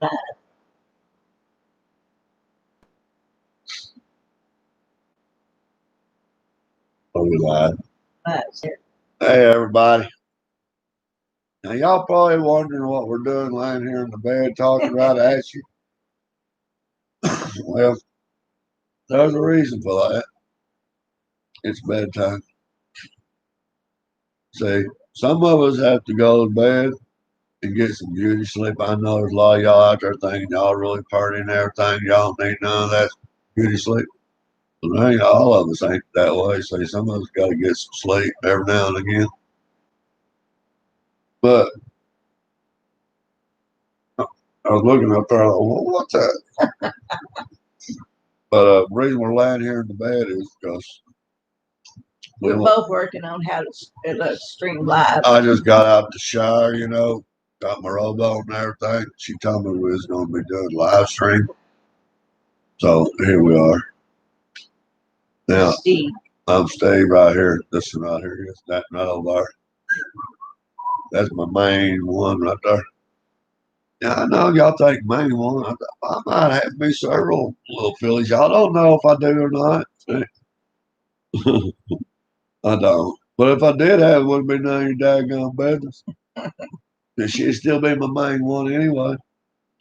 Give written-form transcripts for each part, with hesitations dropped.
Right. Oh, we lied. Right, sir. Hey, everybody. Now, y'all probably wondering what we're doing lying here in the bed talking right at you. Well, there's a reason for that. It's bedtime. See, some of us have to go to bed and get some beauty sleep. I know there's a lot of y'all out there thinking y'all really partying and everything. Y'all don't need none of that beauty sleep. But ain't all of us ain't that way. See, some of us got to get some sleep every now and again. But I was looking up there, like, well, what's that? But the reason we're lying here in the bed is because We're both working on how to stream live. I just got out the shower, got my robe on and everything. She told me we was going to be doing live stream. So here we are. Now, Steve. I'm Steve right here. This one right here. That right over there. That's my main one right there. Yeah, I know y'all think main one. I might have me several little fillies. Y'all don't know if I do or not. I don't. But if I did have, it wouldn't be none of your daggone business. She'd still be my main one anyway.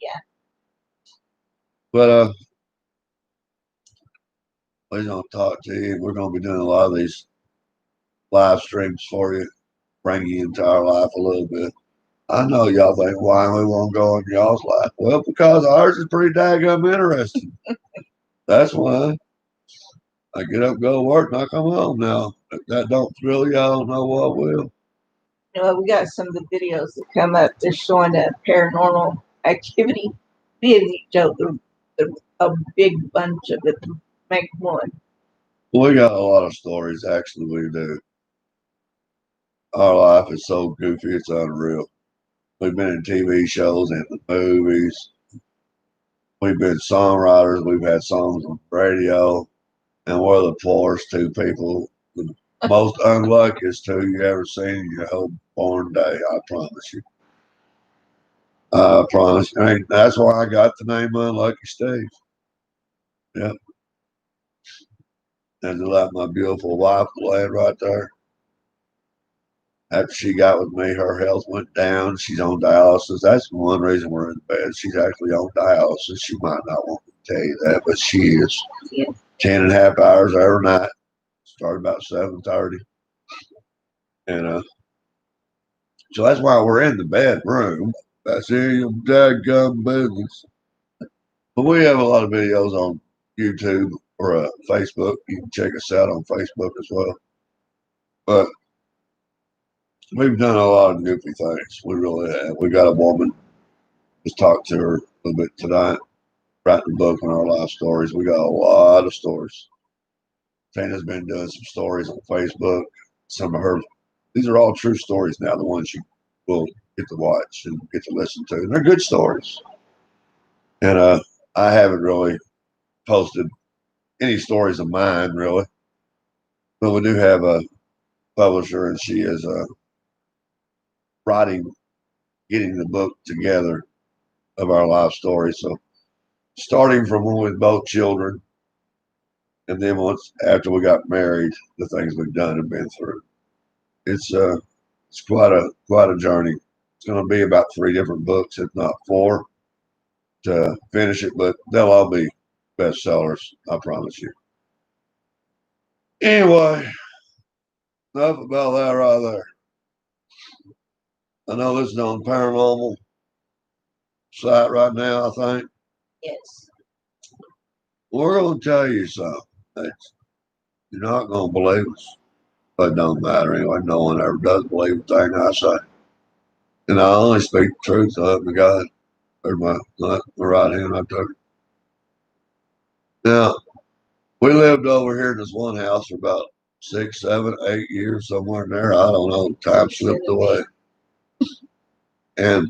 Yeah. But we're gonna talk to you. We're gonna be doing a lot of these live streams for you, bring you into our life a little bit. I know y'all think why we won't go in y'all's life. Well, because ours is pretty daggum interesting. That's why. I get up, go to work, and I come home now. If that don't thrill you, I don't know what will. We got some of the videos that come up. They're showing a paranormal activity. Me and Joe, a big bunch of it make one. We got a lot of stories, actually, we do. Our life is so goofy, it's unreal. We've been in TV shows and the movies. We've been songwriters. We've had songs on radio. And we're the poorest two people, the most unluckiest two you ever seen in your whole born day, I promise you. I promise. I mean, that's why I got the name Unlucky Steve. Yep. And to let my beautiful wife land right there. After she got with me, her health went down. She's on dialysis. That's one reason we're in bed. She's actually on dialysis. She might not want me to tell you that, but she is. Yeah. 10.5 hours every night. Start about 7:30. And so that's why we're in the bedroom. That's in your dadgum business. But we have a lot of videos on YouTube or Facebook. You can check us out on Facebook as well. But we've done a lot of goofy things. We really have. We got a woman. Just talked to her a little bit tonight. Writing a book on our life stories. We got a lot of stories. Tana's been doing some stories on Facebook. Some of her, these are all true stories now, the ones you will get to watch and get to listen to. And they're good stories. And I haven't really posted any stories of mine, really. But we do have a publisher, and she is writing, getting the book together of our life stories. So starting from when we were both children, and then once after we got married, the things we've done and been through. It's quite a journey. It's going to be about 3 different books, if not 4, to finish it, but they'll all be bestsellers, I promise you. Anyway, enough about that right there. I know this is on Paranormal site right now, I think. Yes. We're going to tell you something. You're not going to believe us. But it don't matter anyway. No one ever does believe a thing I say. And I only speak the truth, so help me God. There's my right hand up there. Now, we lived over here in this one house for about 6, 7, 8 years, somewhere in there. I don't know. Time slipped away. And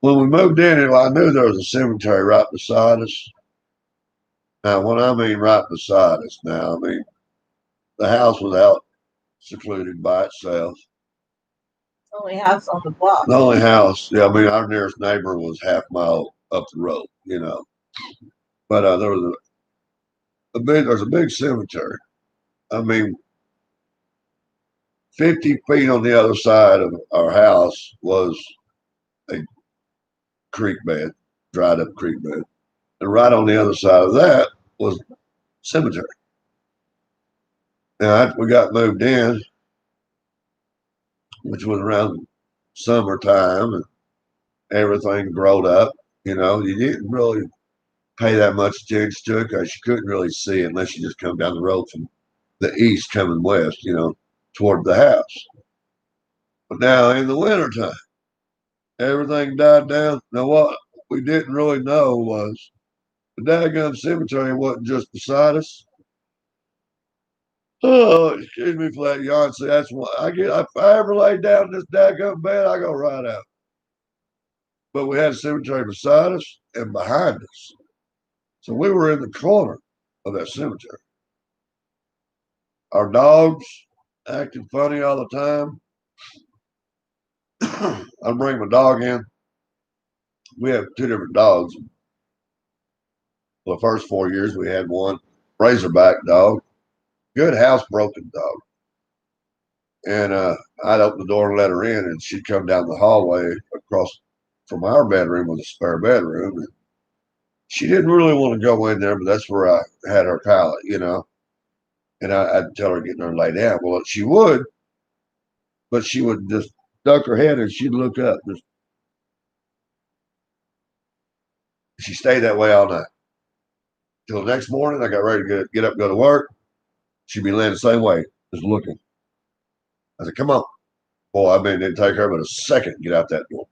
when we moved in here, I knew there was a cemetery right beside us. Now, when I mean right beside us now, I mean the house was out secluded by itself. Only house on the block. The only house, yeah, I mean, our nearest neighbor was half mile up the road, But there was there's a big cemetery. I mean, 50 feet on the other side of our house was a creek bed, dried up creek bed. And right on the other side of that was cemetery. Now, after we got moved in, which was around summertime and everything growed up, you didn't really pay that much attention to it because you couldn't really see it unless you just come down the road from the east coming west, toward the house. But now in the wintertime, everything died down. Now, what we didn't really know was the daggum cemetery wasn't just beside us. Oh, excuse me for that yawn. See, that's what I get. If I ever lay down in this daggum bed, I go right out. But we had a cemetery beside us and behind us. So we were in the corner of that cemetery. Our dogs acted funny all the time. I'd bring my dog in. We have two different dogs. For the first 4 years, we had one Razorback dog, good housebroken dog. And I'd open the door and let her in, and she'd come down the hallway across from our bedroom with a spare bedroom. And she didn't really want to go in there, but that's where I had her pallet. And I'd tell her to get in there and lay down. Well, she would, but she would just duck her head and she'd look up. She stayed that way all night. Till the next morning, I got ready to get up and go to work. She'd be laying the same way, just looking. I said, come on. Boy, I mean, it didn't take her but a second to get out that door.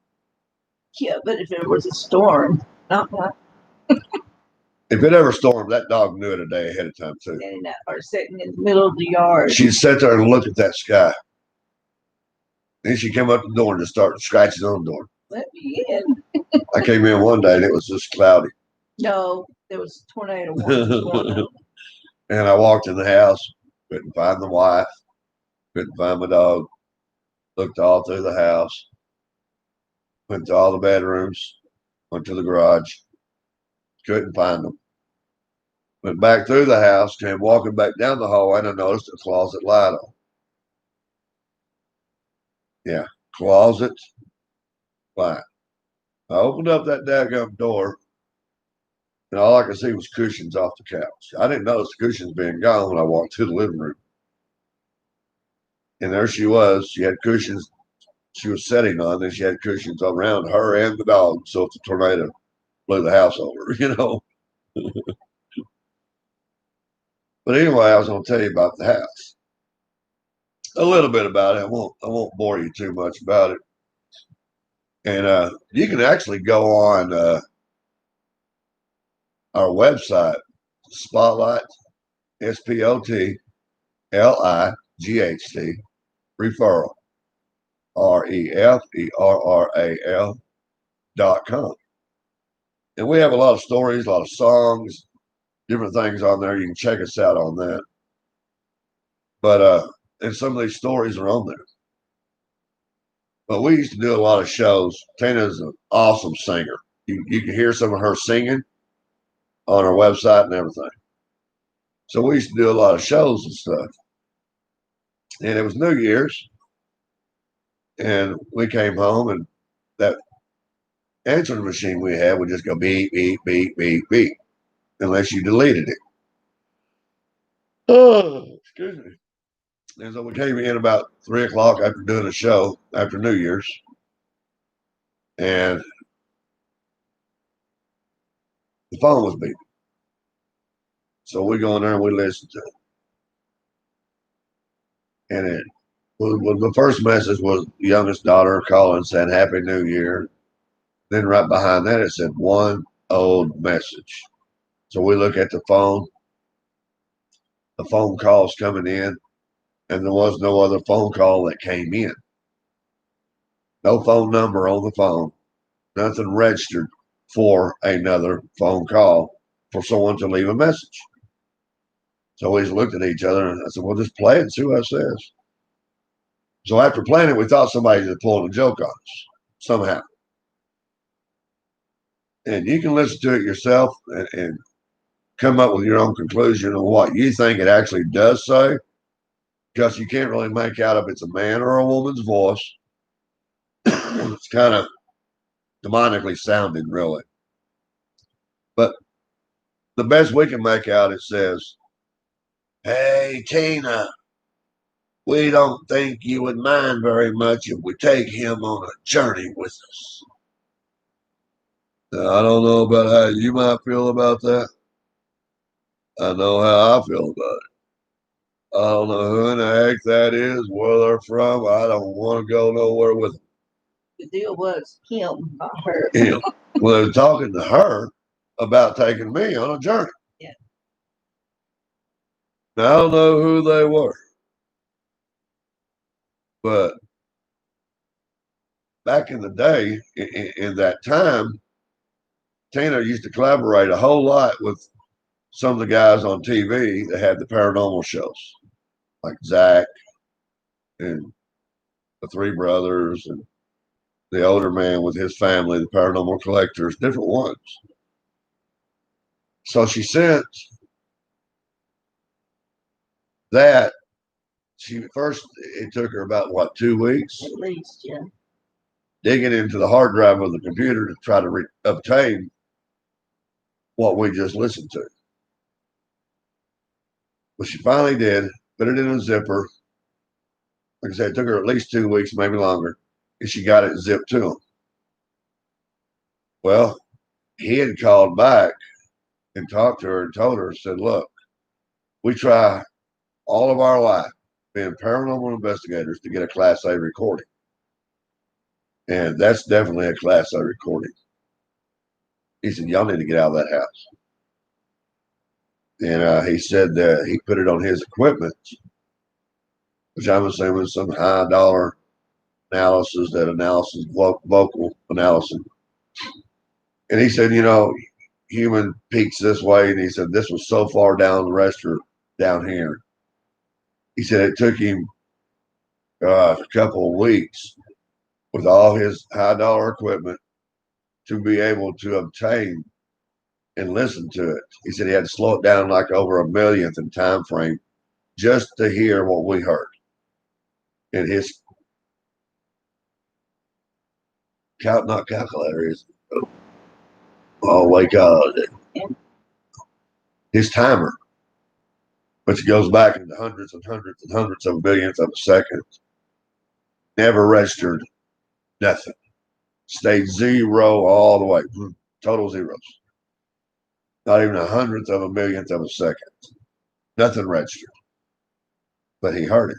Yeah, but if it was a storm, not one. If it ever stormed, that dog knew it a day ahead of time, too. Or sitting in the middle of the yard. She'd sit there and look at that sky. Then she'd come up the door and just start scratching on the door. Let me in. I came in one day and it was just cloudy. No, there was a tornado warning. And I walked in the house, couldn't find the wife, couldn't find my dog. Looked all through the house, went to all the bedrooms, went to the garage, couldn't find them. Went back through the house, came walking back down the hallway, and I noticed a closet light on. Yeah, closet light. I opened up that daggum door, and all I could see was cushions off the couch. I didn't notice the cushions being gone when I walked to the living room. And there she was. She had cushions she was sitting on, and she had cushions around her and the dog. So if the tornado blew the house over. But anyway, I was going to tell you about the house. A little bit about it. I won't bore you too much about it. And you can actually go on our website, Spotlight, SPOTLIGHT, referral, REFERRAL.com. And we have a lot of stories, a lot of songs, different things on there. You can check us out on that. But and some of these stories are on there. But we used to do a lot of shows. Tina's an awesome singer. You can hear some of her singing on our website and everything. So we used to do a lot of shows and stuff. And it was New Year's. And we came home and that answering machine we had would just go beep, beep, beep, beep, beep, unless you deleted it. Oh, excuse me. And so we came in about 3 o'clock after doing a show after New Year's. And the phone was beeping. So we go in there and we listen to it. And the first message was the youngest daughter calling saying Happy New Year. Then right behind that it said one old message. So we look at the phone calls coming in, and there was no other phone call that came in. No phone number on the phone, nothing registered for another phone call for someone to leave a message. So we just looked at each other and I said, well, just play it and see what it says. So after playing it, we thought somebody was pulling a joke on us somehow. And you can listen to it yourself and come up with your own conclusion on what you think it actually does say, because you can't really make out if it's a man or a woman's voice. It's kind of demonically sounding, really. But the best we can make out, it says, "Hey, Tina, we don't think you would mind very much if we take him on a journey with us." Now, I don't know about how you might feel about that. I know how I feel about it. I don't know who in the heck that is, where they're from. I don't want to go nowhere with them. The deal was him, not her. Him. Well, they were talking to her about taking me on a journey. Yeah. Now, I don't know who they were, but back in the day, in that time, Tina used to collaborate a whole lot with some of the guys on TV that had the paranormal shows, like Zach and the Three Brothers and the older man with his family, the paranormal collectors, different ones. So she sent that. It took her about what, 2 weeks? At least, yeah. Digging into the hard drive of the computer to try to obtain what we just listened to. But she finally did, put it in a zipper. Like I said, it took her at least 2 weeks, maybe longer, and she got it zipped to him. Well, he had called back and talked to her and told her, said, "Look, we try all of our life being paranormal investigators to get a Class A recording. And that's definitely a Class A recording." He said, "Y'all need to get out of that house." And he said that he put it on his equipment, which I'm assuming is some high dollar analysis, vocal analysis. And he said, human peaks this way. And he said, this was so far down the register down here. He said it took him a couple of weeks with all his high dollar equipment to be able to obtain and listen to it. He said he had to slow it down like over a millionth in time frame just to hear what we heard. And his not calculator is his timer, which goes back into hundreds and hundreds and hundreds of billionths of a second, never registered nothing. Stayed zero all the way, total zeros. Not even a hundredth of a millionth of a second. Nothing registered. But he heard it.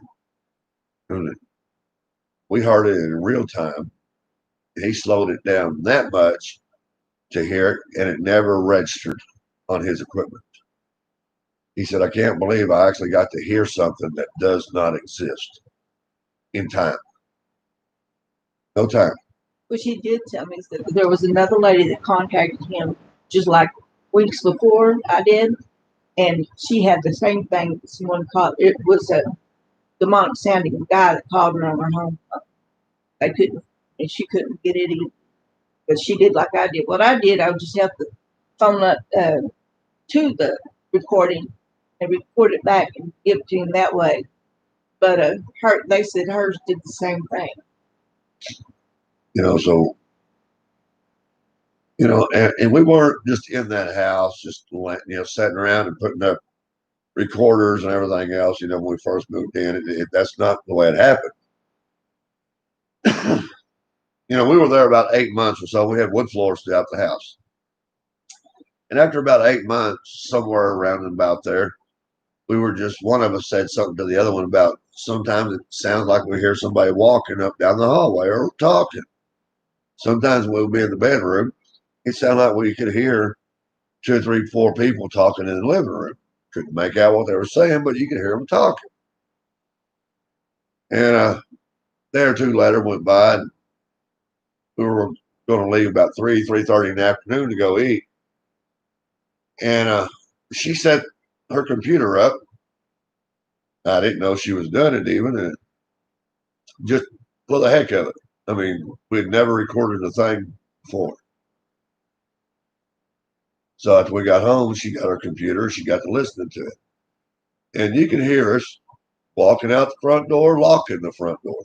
We heard it in real time. He slowed it down that much to hear it, and it never registered on his equipment. He said, "I can't believe I actually got to hear something that does not exist in time. No time." Which he did tell me that there was another lady that contacted him just like weeks before I did, and she had the same thing. Someone called it was a demonic sounding guy that called her on her home. They couldn't, and she couldn't get it either. But she did like I did. What I did, I would just have the phone up to the recording and record it back and give it to him that way. But they said hers did the same thing. So and we weren't just in that house, just sitting around and putting up recorders and everything else. When we first moved in, that's not the way it happened. We were there about 8 months or so. We had wood floors throughout the house. And after about 8 months, somewhere around and about there, one of us said something to the other one about sometimes it sounds like we hear somebody walking up down the hallway or talking. Sometimes we'll be in the bedroom. It sounded like we could hear 2, 3, 4 people talking in the living room. Couldn't make out what they were saying, but you could hear them talking. And a day or two later went by, and we were going to leave about 3:30 in the afternoon to go eat. And she set her computer up. I didn't know she was doing it even. And just for the heck of it. I mean, we'd never recorded a thing before. So after we got home, she got her computer. She got to listening to it. And you can hear us walking out the front door, locking the front door.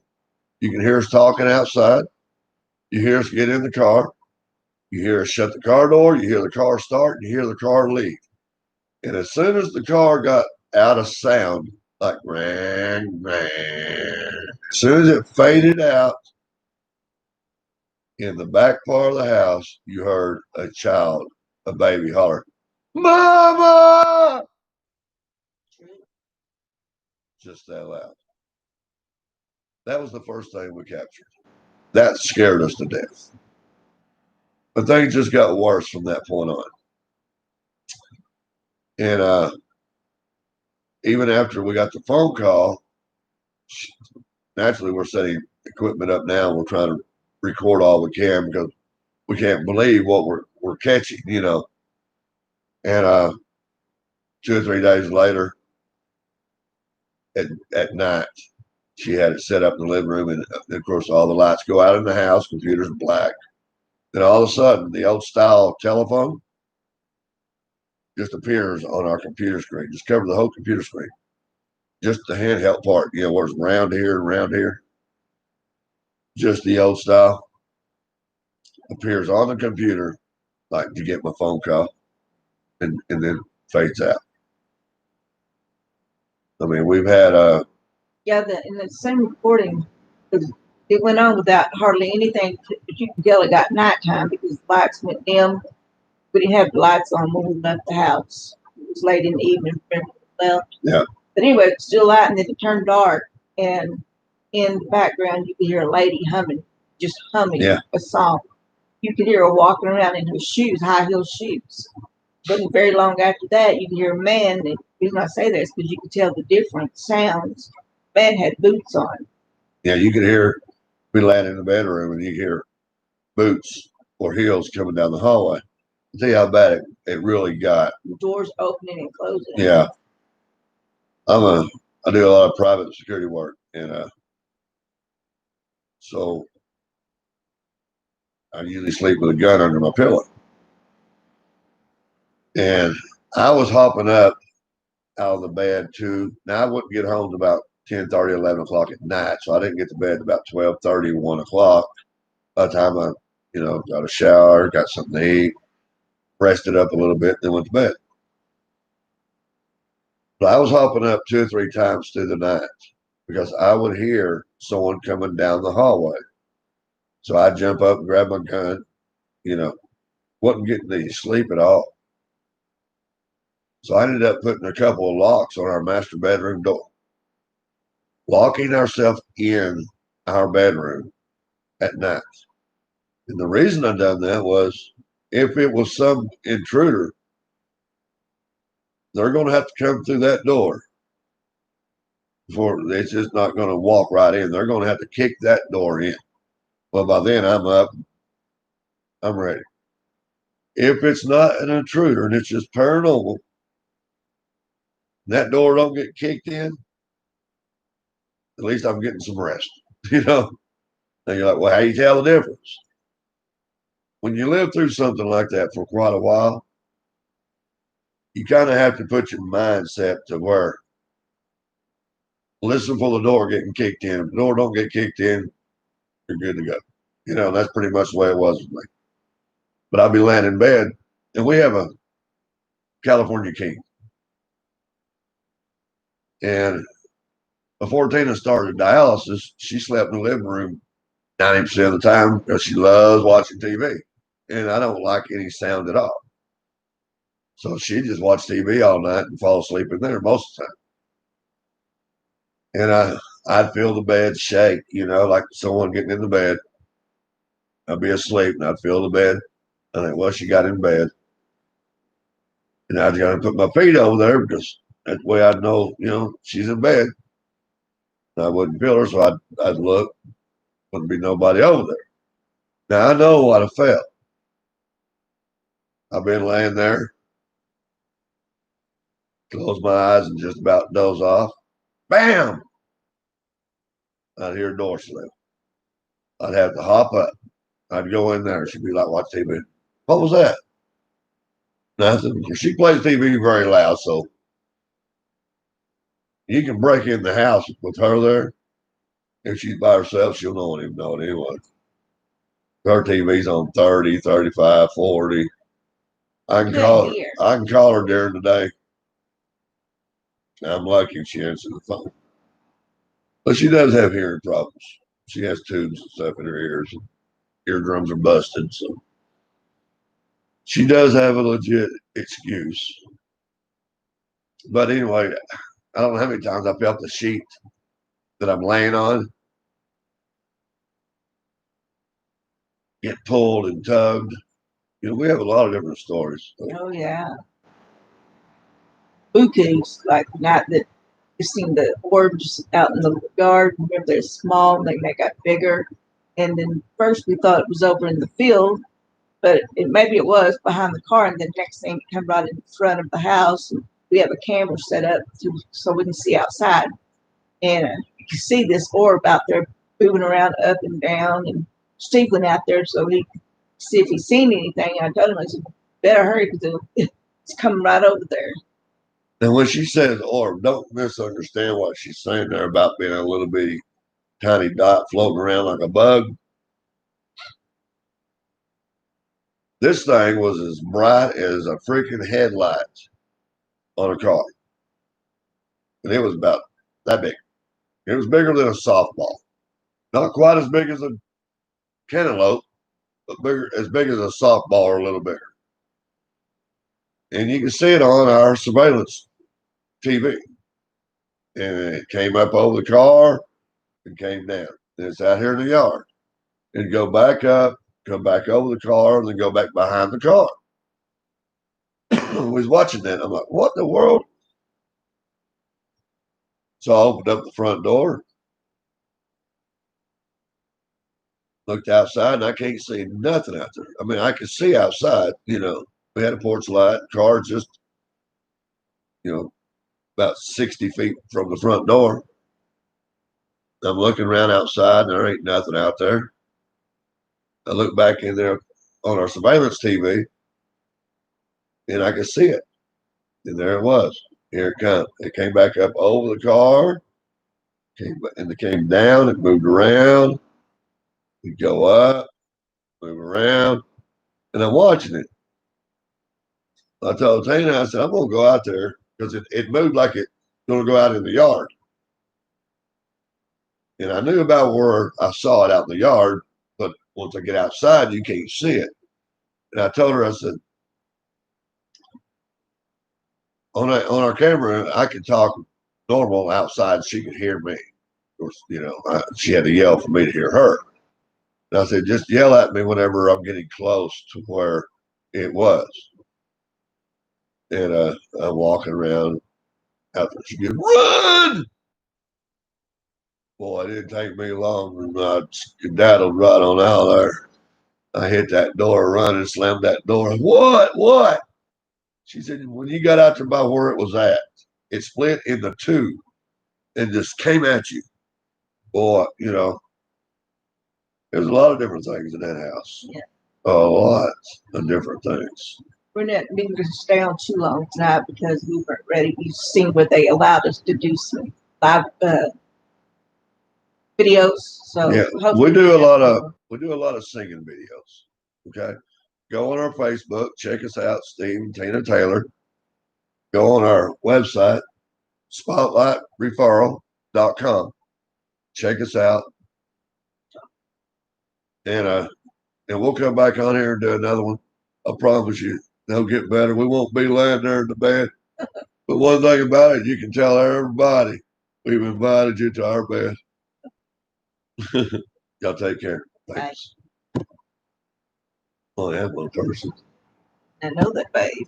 You can hear us talking outside. You hear us get in the car. You hear us shut the car door. You hear the car start. You hear the car leave. And as soon as the car got out of sound, like ran, ran, as soon as it faded out in the back part of the house, you heard a child, a baby holler, "Mama!" Just that loud. That was the first thing we captured. That scared us to death. But things just got worse from that point on. And even after we got the phone call, naturally we're setting equipment up now. We're trying to record all we can because we can't believe what we're catching, you know. And 2 or 3 days later, at night, she had it set up in the living room, and of course all the lights go out in the house, computer's black. Then all of a sudden, the old style telephone just appears on our computer screen, just cover the whole computer screen, just the handheld part, you know, where it's round here and round here. Just the old style appears on the computer, like to get my phone call, and then fades out. I mean, we've had Yeah, in the same recording, it went on without hardly anything, but you could tell it got nighttime because the lights went dim. We didn't have the lights on when we left the house. It was late in the evening when we left. Yeah. But anyway, it's still light, and then it turned dark, and in the background you could hear a lady humming, just humming a song. You could hear her walking around in her shoes, high heel shoes. Wasn't very long after that, you could hear a man. And the reason I say this because you could tell the different sounds. Man had boots on. Yeah, you could hear we land in the bedroom and you hear boots or heels coming down the hallway. See how bad it really got. The doors opening and closing. Yeah. I do a lot of private security work, and so I usually sleep with a gun under my pillow. And I was hopping up out of the bed too. Now I wouldn't get home about 10:30, 11 o'clock at night. So I didn't get to bed about 12:30, 1 o'clock. By the time I, got a shower, got something to eat, rested up a little bit, then went to bed. But I was hopping up 2 or 3 times through the night because I would hear someone coming down the hallway. So I'd jump up and grab my gun, wasn't getting any sleep at all. So I ended up putting a couple of locks on our master bedroom door, locking ourselves in our bedroom at night. And the reason I done that was if it was some intruder, they're going to have to come through that door before it's just not going to walk right in. They're going to have to kick that door in. Well, by then I'm up, I'm ready. If it's not an intruder and it's just paranormal, that door don't get kicked in, at least I'm getting some rest, And you're like, well, how you tell the difference? When you live through something like that for quite a while, you kind of have to put your mindset to where listen for the door getting kicked in. If the door don't get kicked in, you're good to go. That's pretty much the way it was with me. But I'll be laying in bed, and we have a California king. And before Tina started dialysis, she slept in the living room 90% of the time because she loves watching TV. And I don't like any sound at all. So she just watched TV all night and fall asleep in there most of the time. And I'd feel the bed shake, like someone getting in the bed. I'd be asleep and I'd feel the bed. I think, well, she got in bed. And I'd got to put my feet over there because that's the way I'd know, she's in bed. And I wouldn't feel her, so I'd look. Wouldn't be nobody over there. Now I know what I felt. I've been laying there, close my eyes and just about doze off. Bam! I'd hear a door slam. I'd have to hop up. I'd go in there. She'd be like, watch TV. What was that? Nothing. She plays TV very loud, so you can break in the house with her there. If she's by herself, she'll not even know it anyway. Her TV's on 30, 35, 40. I can call her. I can call her during the day. I'm lucky if she answers the phone. But she does have hearing problems. She has tubes and stuff in her ears. And eardrums are busted, so she does have a legit excuse. But anyway, I don't know how many times I felt the sheet that I'm laying on get pulled and tugged. You know, we have a lot of different stories. Oh yeah. Spookies, like the night that you seen the orbs out in the yard. Remember they're small and then they got bigger. And then first we thought it was over in the field, but maybe it was behind the car. And then next thing it came right in front of the house. And we have a camera set up so we can see outside. And you can see this orb out there moving around up and down. And Steve went out there so he could see if he's seen anything. I told him, I said, better hurry because it's coming right over there. And when she says orb, don't misunderstand what she's saying there about being a little bitty tiny dot floating around like a bug. This thing was as bright as a freaking headlight on a car. And it was about that big. It was bigger than a softball. Not quite as big as a cantaloupe, but bigger, as big as a softball or a little bigger. And you can see it on our surveillance TV. And it came up over the car and came down. And it's out here in the yard. And go back up, come back over the car, and then go back behind the car. I was watching that. I'm like, what in the world? So I opened up the front door, looked outside, and I can't see nothing out there. I mean, I could see outside, you know. We had a porch light, car just, you know, about 60 feet from the front door. I'm looking around outside, and there ain't nothing out there. I look back in there on our surveillance TV, and I could see it. And there it was. Here it comes. It came back up over the car, and it came down. It moved around. It go up, move around, and I'm watching it. I told Tina, I said, I'm going to go out there because it moved like it's going to go out in the yard. And I knew about where I saw it out in the yard, but once I get outside, you can't see it. And I told her, I said, on our camera, I could talk normal outside. She could hear me. Of course, you know, she had to yell for me to hear her. And I said, just yell at me whenever I'm getting close to where it was. And I'm walking around out there. She goes, run! Boy, it didn't take me long. And I skedaddled right on out there. I hit that door, run and slammed that door. What? She said, when you got out there by where it was at, it split into two and just came at you. Boy, you know, there's a lot of different things in that house. Yeah. A lot of different things. We're not going to stay on too long tonight because we weren't ready. You've seen where they allowed us to do some live videos. So yeah, we do a lot of singing videos. Okay. Go on our Facebook, check us out, Steve and Tina Taylor. Go on our website, spotlightreferral.com. Check us out. And we'll come back on here and do another one. I promise you, they'll get better. We won't be laying there in the bed. But one thing about it, you can tell everybody we've invited you to our bed. Y'all take care. Thanks. I only have one person. I know that, babe.